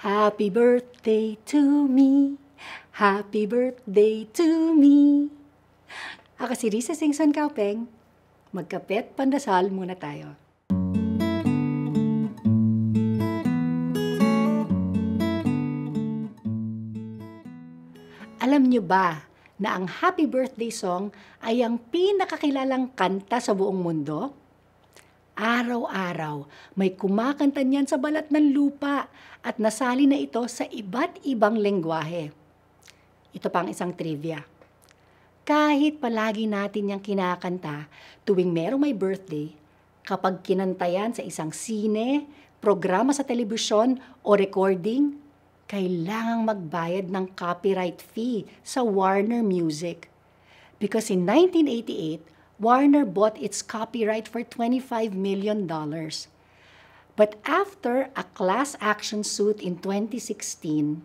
Happy birthday to me. Happy birthday to me. Ako si Risa Singson Kaupeng. Magkapet, pandasal muna tayo. Alam niyo ba na ang happy birthday song ay ang pinakakilalang kanta sa buong mundo? Araw-araw, may kumakanta niyan sa balat ng lupa at nasali na ito sa iba't ibang lengguwahe. Ito pang isang trivia. Kahit palagi natin niyang kinakanta tuwing merong may birthday, kapag kinanta yan sa isang sine, programa sa telebisyon o recording, kailangang magbayad ng copyright fee sa Warner Music. Because in 1988, Warner bought its copyright for $25 million. But after a class action suit in 2016,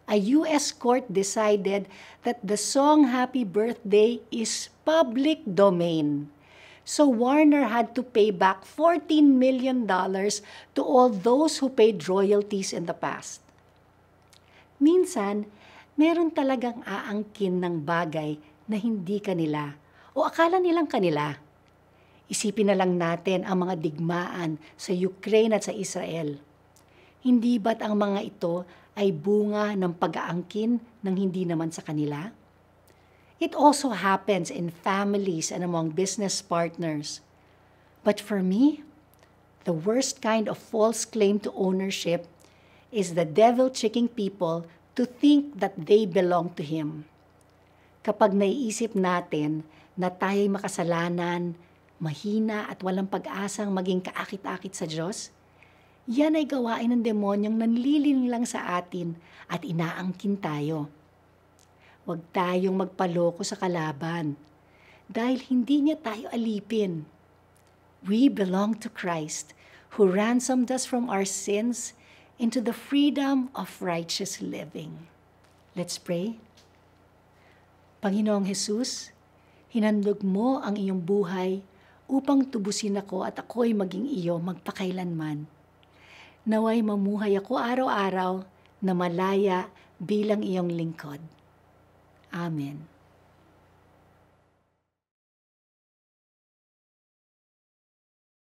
a U.S. court decided that the song Happy Birthday is public domain. So Warner had to pay back $14 million to all those who paid royalties in the past. Minsan, meron talagang aangkin ng bagay na hindi kanila o akala nilang kanila. Isipin na lang natin ang mga digmaan sa Ukraine at sa Israel. Hindi ba't ang mga ito ay bunga ng pag-aangkin ng hindi naman sa kanila? It also happens in families and among business partners. But for me, the worst kind of false claim to ownership is the devil tricking people to think that they belong to him. Kapag naiisip natin na tayo'y makasalanan, mahina at walang pag-asang maging kaakit-akit sa Diyos, yan ay gawain ng demonyong nanlilin lang sa atin at inaangkin tayo. Huwag tayong magpaloko sa kalaban dahil hindi niya tayo alipin. We belong to Christ who ransomed us from our sins into the freedom of righteous living. Let's pray. Panginoong Jesus, hinandog mo ang iyong buhay upang tubusin ako at ako'y maging iyo magpakailanman. Naway mamuhay ako araw-araw na malaya bilang iyong lingkod. Amen.